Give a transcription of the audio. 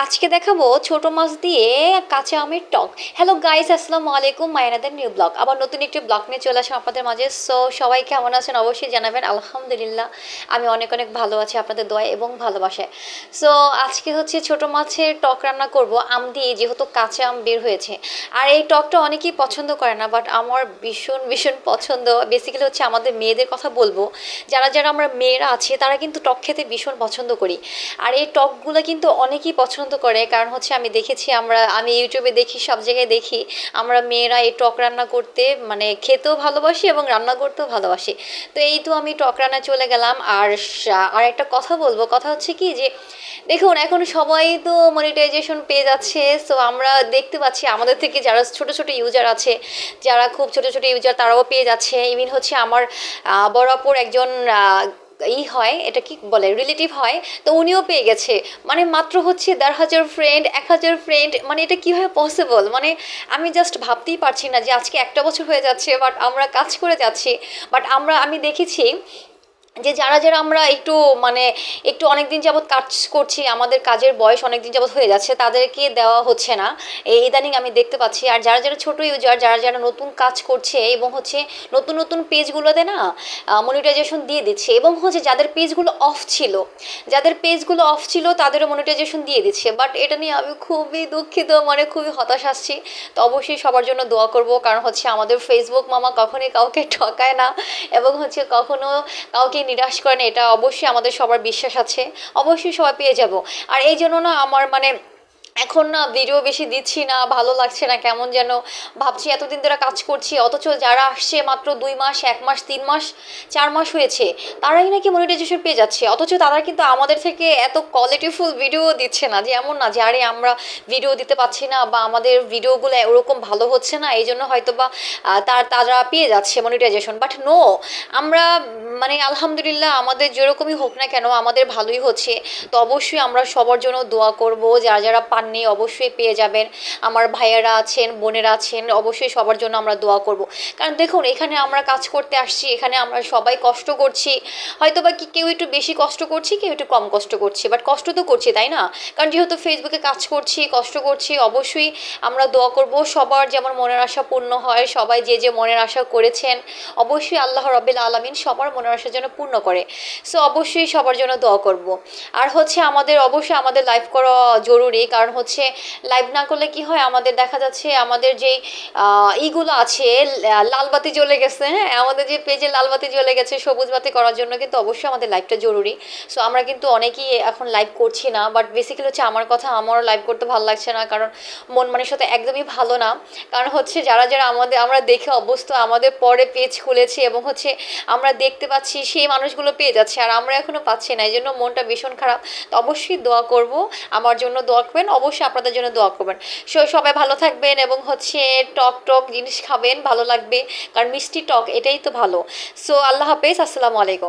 আজকে দেখাবো ছোট মাছ দিয়ে কাঁচা আমের টক। হ্যালো গাইস, আসসালামু আলাইকুম। মায়ানাদের নিউ ব্লগ, আবার নতুন একটি ব্লগ নিয়ে চলে আসলাম আপনাদের মাঝে। সো সবাই কেমন আছেন অবশ্যই জানাবেন। আলহামদুলিল্লাহ আমি অনেক অনেক ভালো আছি আপনাদের দোয়া এবং ভালোবাসায়। সো আজকে হচ্ছে ছোট মাছের টক রান্না করব আম দিয়ে, যেহেতু কাঁচা আম বের হয়েছে। আর এই টকটা অনেকেই পছন্দ করে না, বাট আমার ভীষণ ভীষণ পছন্দ। বেসিক্যালি হচ্ছে আমাদের মেয়েদের কথা বলবো, যারা যারা আমরা মেয়েরা আছি তারা কিন্তু টক খেতে ভীষণ পছন্দ করি। আর এই টকগুলো কিন্তু অনেকেই পছন্দ করে, কারণ হচ্ছে আমি দেখেছি, আমি ইউটিউবে দেখি, সব জায়গায় দেখি আমরা মেয়েরা এই টক রান্না করতে মানে খেতেও ভালোবাসি এবং রান্না করতেও ভালোবাসি। তো এই তো আমি টক রান্না চলে গেলাম। আর একটা কথা বলবো, কথা হচ্ছে কি যে দেখুন, এখন সবাই তো মনিটাইজেশন পেয়ে যাচ্ছে। সো আমরা দেখতে পাচ্ছি আমাদের থেকে যারা ছোট ছোট ইউজার আছে, যারা খুব ছোট ছোট ইউজার, তারাও পেয়ে যাচ্ছে। ইভিন হচ্ছে আমার বড় আপুর একজন হয়, এটা কি বলে, রিলেটিভ হয়, তো উনিও পেয়ে গেছে। মানে মাত্র হচ্ছে ১,৫০০ ফ্রেন্ড, ১,০০০ ফ্রেন্ড, মানে এটা কীভাবে পসিবল? মানে আমি জাস্ট ভাবতেই পারছি না যে আজকে একটা বছর হয়ে যাচ্ছে, বাট আমরা কাজ করে যাচ্ছি। বাট আমি দেখেছি যে যারা যারা আমরা একটু মানে একটু অনেক দিন যাবৎ কাজ করছি, আমাদের কাজের বয়স অনেক দিন যাবৎ হয়ে যাচ্ছে, তাদেরকে দেওয়া হচ্ছে না। এই ইদানিং আমি দেখতে পাচ্ছি। আর যারা যারা ছোটো ইউজার, যারা যারা নতুন কাজ করছে এবং হচ্ছে নতুন নতুন পেজগুলোতে না মনিটাইজেশন দিয়ে দিচ্ছে, এবং হচ্ছে যাদের পেজগুলো অফ ছিল তাদেরও মনিটাইজেশন দিয়ে দিচ্ছে। বাট এটা নিয়ে আমি খুবই দুঃখিত, মানে খুবই হতাশ আসছি। তো অবশ্যই সবার জন্য দোয়া করব, কারণ হচ্ছে আমাদের ফেসবুক মামা কখনোই কাউকে ঠকায় না এবং হচ্ছে কখনো কাউকে নিরাশ করে না, এটা অবশ্যই আমাদের সবার বিশ্বাস আছে। অবশ্যই সবাই পেয়ে যাব। আর এই জন্য না আমার মানে এখন না ভিডিও বেশি দিচ্ছি না, ভালো লাগছে না, কেমন যেন ভাবছি এতদিন ধরে কাজ করছি, অথচ যারা আসছে মাত্র 2 মাস, 1 মাস, 3 মাস, 4 মাস হয়েছে, তারাই নাকি মনিটাইজেশন পেয়ে যাচ্ছে। অথচ তারা কিন্তু আমাদের থেকে এত কোয়ালিটিফুল ভিডিও দিচ্ছে না, যে এমন না যে আরে আমরা ভিডিও দিতে পারছি না বা আমাদের ভিডিওগুলো ওরকম ভালো হচ্ছে না, এই জন্য হয়তো বা তারা পেয়ে যাচ্ছে মনিটাইজেশন। বাট নো, আমরা মানে আলহামদুলিল্লাহ আমাদের যেরকমই হোক না কেন আমাদের ভালোই হচ্ছে। তো অবশ্যই আমরা সবার জন্য দোয়া করব, যারা যারা পাননি অবশ্যই পেয়ে যাবেন। আমার ভাইয়েরা আছেন, বোনেরা আছেন, অবশ্যই সবার জন্য আমরা দোয়া করব। কারণ দেখুন, এখানে আমরা কাজ করতে আসছি, এখানে আমরা সবাই কষ্ট করছি। হয়তো বা কেউ একটু বেশি কষ্ট করছি, কেউ একটু কম কষ্ট করছি, বাট কষ্ট তো করছি, তাই না? কারণ যেহেতু ফেসবুকে কাজ করছি, কষ্ট করছি, অবশ্যই আমরা দোয়া করব সবার যেমন মনের আশা পূর্ণ হয়। সবাই যে যে মনের আশা করেছেন, অবশ্যই আল্লাহ রাব্বিল আলামিন সবার মনের আশার জন্য পূর্ণ করে। সো অবশ্যই সবার জন্য দোয়া করব। আর হচ্ছে অবশ্যই আমাদের লাইভ করা জরুরি, কারণ হচ্ছে লাইভ না করলে কি হয়, আমাদের দেখা যাচ্ছে আমাদের যেই ইগুলো আছে, লাল বাতি জ্বলে গেছে, হ্যাঁ, আমাদের যে পেজে লাল বাতি জ্বলে গেছে, সবুজ বাতি করার জন্য কিন্তু অবশ্যই আমাদের লাইভটা জরুরি। সো আমরা কিন্তু অনেকেই এখন লাইভ করছি না, বাট বেসিক্যালি হচ্ছে আমার কথা, আমারও লাইভ করতে ভালো লাগছে না, কারণ মন মানসিকতা একদমই ভালো না। কারণ হচ্ছে যারা যারা আমরা দেখে অভ্যস্ত, আমাদের পরে পেজ খুলেছি এবং হচ্ছে আমরা দেখতে পাচ্ছি সেই মানুষগুলো পেয়ে যাচ্ছে, আর আমরা এখনও পাচ্ছি না, এই জন্য মনটা ভীষণ খারাপ। তো অবশ্যই দোয়া করব, আমার জন্য দোয়া করবেন, অবশ্যই আপনাদের জন্য দোয়া করবেন। সবাই ভালো থাকবেন এবং হচ্ছে টক টক জিনিস খাবেন, ভালো লাগবে, কারণ মিষ্টি টক এটাই তো ভালো। সো আল্লাহ হাফেজ, আসসালামু আলাইকুম।